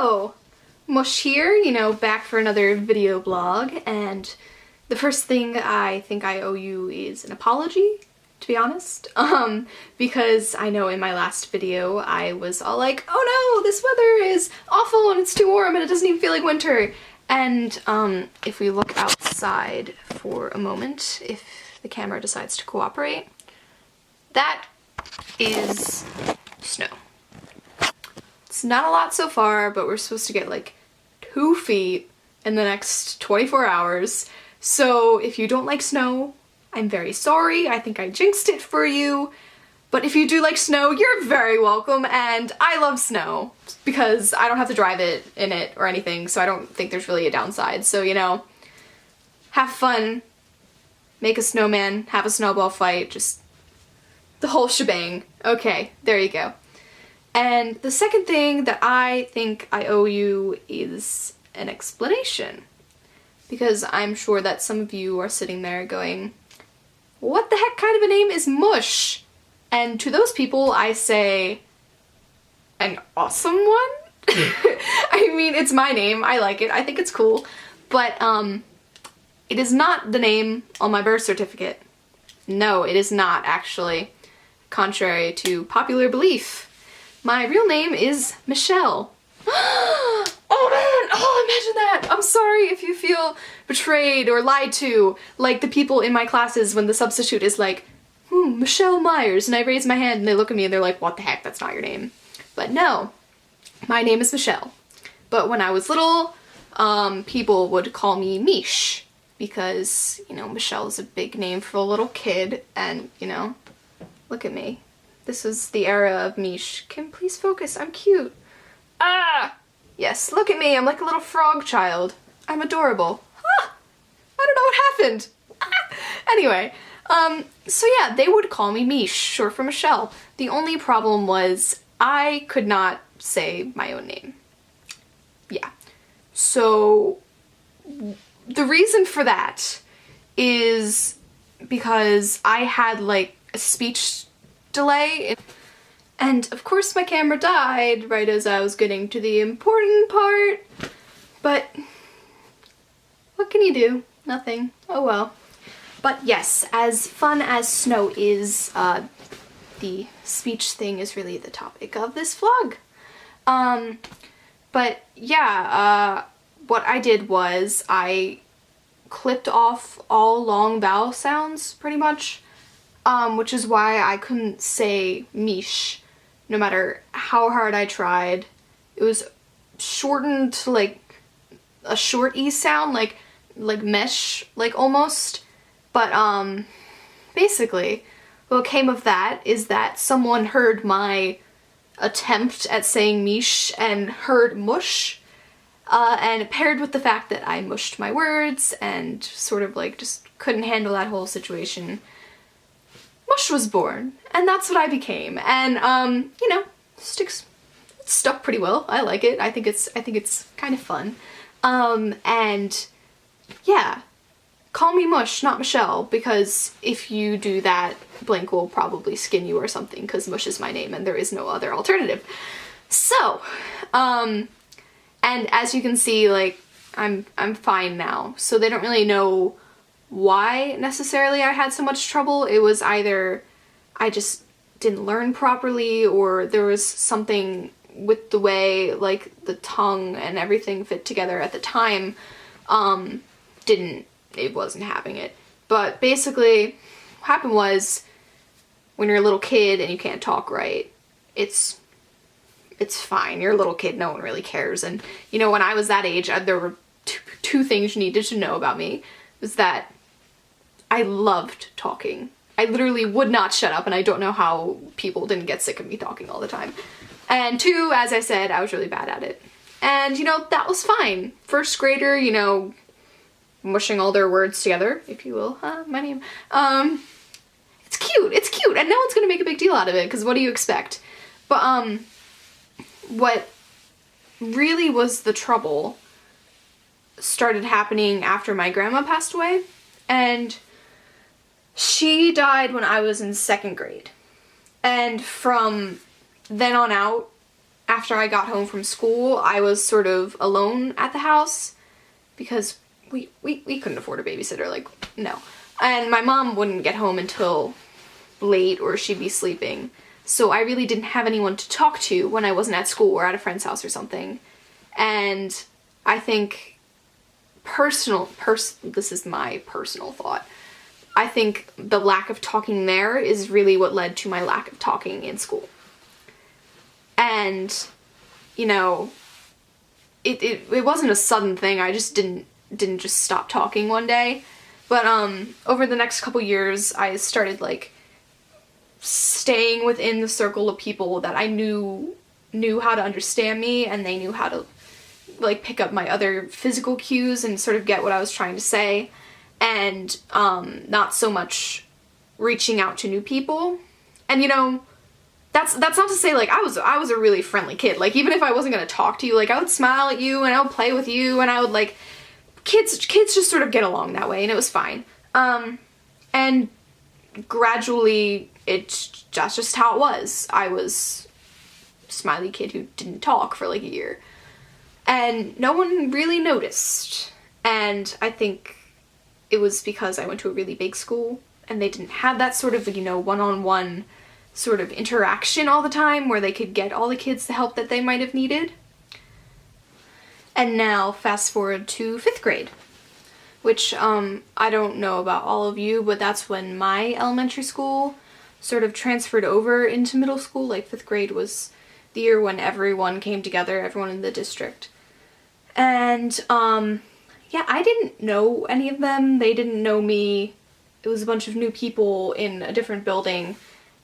Hello! Mush here, back for another video blog, and the first thing I think I owe you is an apology, to be honest. Because I know in my last video I was all like, oh no, this weather is awful and it's too warm and it doesn't even feel like winter. And if we look outside for a moment, if the camera decides to cooperate, that is snow. It's not a lot so far, but we're supposed to get like 2 feet in the next 24 hours. So if you don't like snow, I'm very sorry. I think I jinxed it for you. But if you do like snow, you're very welcome, and I love snow because I don't have to drive in it or anything, so I don't think there's really a downside. So, have fun, make a snowman, have a snowball fight, just the whole shebang. Okay, there you go. And the second thing that I think I owe you is an explanation, because I'm sure that some of you are sitting there going, what the heck kind of a name is Mush? And to those people I say, an awesome one? I mean, it's my name, I like it, I think it's cool, but it is not the name on my birth certificate. No, it is not, actually, contrary to popular belief. My real name is Michelle. Oh man, oh imagine that! I'm sorry if you feel betrayed or lied to, like the people in my classes when the substitute is like, Michelle Myers, and I raise my hand and they look at me and they're like, what the heck, that's not your name. But no, my name is Michelle. But when I was little, people would call me Mush, because, Michelle is a big name for a little kid, and, look at me. This is the era of Mush. Kim, please focus, I'm cute. Ah! Yes, look at me, I'm like a little frog child. I'm adorable. Ah! I don't know what happened. Ah! Anyway, so yeah, they would call me Mush, short for Michelle. The only problem was I could not say my own name. Yeah. So the reason for that is because I had like a speech delay, and of course my camera died right as I was getting to the important part, but what can you do? Nothing. Oh well. But yes, as fun as snow is, the speech thing is really the topic of this vlog. But yeah, what I did was I clipped off all long vowel sounds, pretty much, which is why I couldn't say Mush, no matter how hard I tried. It was shortened to like a short E sound, like mesh, like almost. But basically what came of that is that someone heard my attempt at saying Mush and heard mush, and paired with the fact that I mushed my words and sort of like just couldn't handle that whole situation, Mush was born, and that's what I became. And it stuck pretty well. I like it. I think it's kind of fun. And yeah, call me Mush, not Michelle, because if you do that, Blink will probably skin you or something, because Mush is my name and there is no other alternative. So, and as you can see, like, I'm fine now, so they don't really know why necessarily I had so much trouble. It was either I just didn't learn properly, or there was something with the way, like, the tongue and everything fit together at the time, it wasn't having it. But basically, what happened was, when you're a little kid and you can't talk right, it's fine. You're a little kid, no one really cares. And, when I was that age, there were two things you needed to know about me. Was that I loved talking. I literally would not shut up, and I don't know how people didn't get sick of me talking all the time. And 2, as I said, I was really bad at it. And, that was fine. First grader, mushing all their words together, if you will, my name. It's cute, and no one's gonna make a big deal out of it, because what do you expect? But, what really was the trouble started happening after my grandma passed away, and she died when I was in 2nd grade. And from then on out, after I got home from school, I was sort of alone at the house because we couldn't afford a babysitter, like, no. And my mom wouldn't get home until late or she'd be sleeping. So I really didn't have anyone to talk to when I wasn't at school or at a friend's house or something. And I think this is my personal thought. I think the lack of talking there is really what led to my lack of talking in school. And, you know, it wasn't a sudden thing. I just didn't just stop talking one day. But over the next couple years, I started like staying within the circle of people that I knew how to understand me, and they knew how to like pick up my other physical cues and sort of get what I was trying to say, and not so much reaching out to new people. And you know, that's not to say like I was a really friendly kid. Like even if I wasn't gonna talk to you, like I would smile at you and I would play with you, and I would like kids just sort of get along that way, and it was fine. And gradually that's just how it was. I was a smiley kid who didn't talk for like a year, and no one really noticed. And I think it was because I went to a really big school and they didn't have that sort of, you know, one-on-one sort of interaction all the time where they could get all the kids the help that they might have needed. And now fast forward to 5th grade, which I don't know about all of you, but that's when my elementary school sort of transferred over into middle school. Like 5th grade was the year when everyone came together, everyone in the district. And yeah, I didn't know any of them. They didn't know me. It was a bunch of new people in a different building,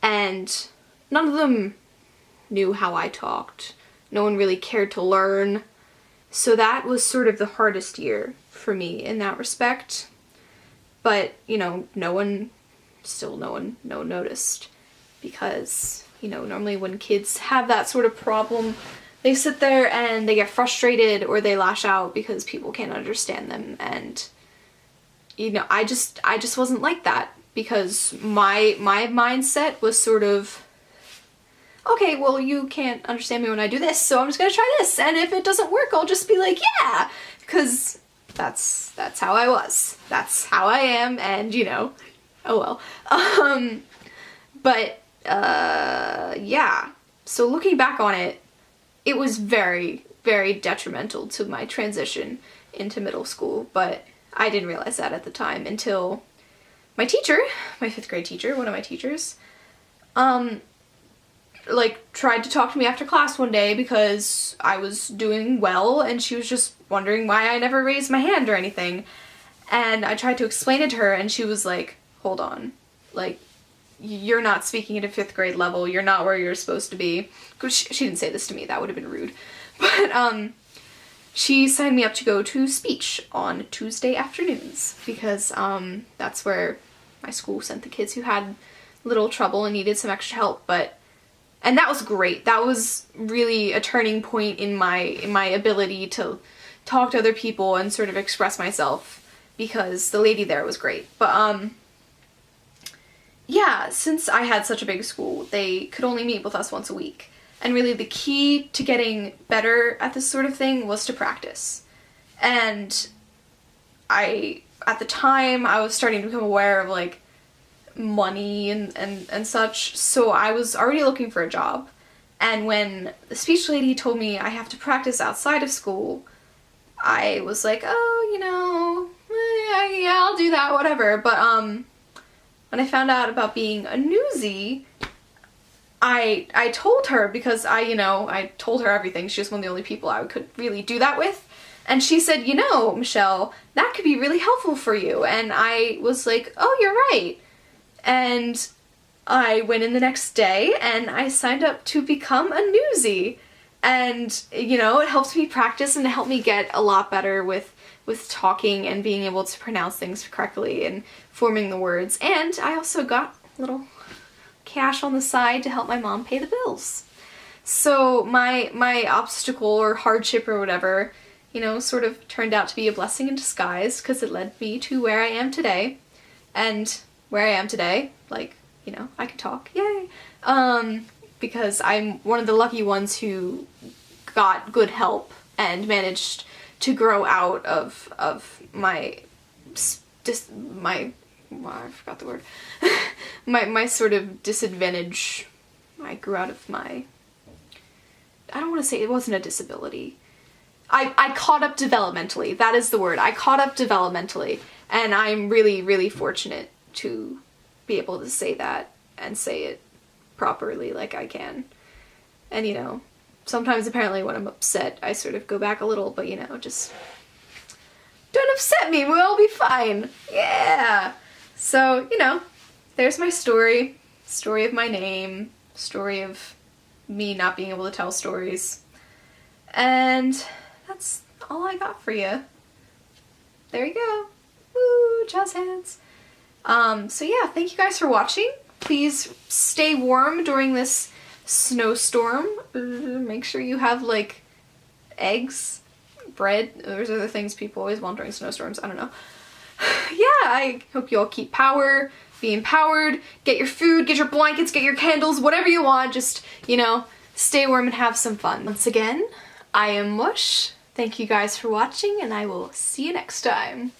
and none of them knew how I talked. No one really cared to learn. So that was sort of the hardest year for me in that respect. But, you know, no one noticed, because, you know, normally when kids have that sort of problem, they sit there and they get frustrated or they lash out because people can't understand them. And, you know, I just wasn't like that, because my mindset was sort of, okay, well, you can't understand me when I do this, so I'm just gonna try this, and if it doesn't work, I'll just be like, yeah, because that's how I was. That's how I am, and, you know, oh well. But, yeah. So looking back on it, it was very, very detrimental to my transition into middle school, but I didn't realize that at the time until my teacher, my 5th grade teacher, one of my teachers, like tried to talk to me after class one day because I was doing well, and she was just wondering why I never raised my hand or anything. And I tried to explain it to her, and she was like, hold on, like, you're not speaking at a 5th grade level, you're not where you're supposed to be. She didn't say this to me, that would have been rude. But she signed me up to go to speech on Tuesday afternoons, because that's where my school sent the kids who had little trouble and needed some extra help. And that was great. That was really a turning point in my ability to talk to other people and sort of express myself, because the lady there was great. But yeah, since I had such a big school, they could only meet with us once a week. And really the key to getting better at this sort of thing was to practice. And at the time, I was starting to become aware of like money and such, so I was already looking for a job. And when the speech lady told me I have to practice outside of school, I was like, oh, you know, yeah, I'll do that, whatever. But when I found out about being a newsie, I told her, because I told her everything. She was one of the only people I could really do that with. And she said, you know, Michelle, that could be really helpful for you. And I was like, oh, you're right. And I went in the next day and I signed up to become a newsie. And, you know, it helped me practice and it helped me get a lot better with talking and being able to pronounce things correctly and forming the words. And I also got a little cash on the side to help my mom pay the bills. So my obstacle or hardship or whatever, you know, sort of turned out to be a blessing in disguise, because it led me to where I am today. And where I am today, like, you know, I can talk, yay, because I'm one of the lucky ones who got good help and managed to grow out of my I forgot the word. my sort of disadvantage. I grew out of my, I don't want to say it wasn't a disability. I caught up developmentally. That is the word. I caught up developmentally, and I'm really, really fortunate to be able to say that and say it properly like I can. And you know, sometimes apparently when I'm upset I sort of go back a little, but you know, just don't upset me, we'll all be fine. Yeah. So, you know, there's my story. Story of my name. Story of me not being able to tell stories. And that's all I got for you. There you go. Woo, jazz hands. So yeah, thank you guys for watching. Please stay warm during this snowstorm. Make sure you have like eggs, bread. Those are the things people always want during snowstorms. I don't know. Yeah, I hope you all keep power, be empowered, get your food, get your blankets, get your candles, whatever you want. Just, you know, stay warm and have some fun. Once again, I am Mush. Thank you guys for watching, and I will see you next time.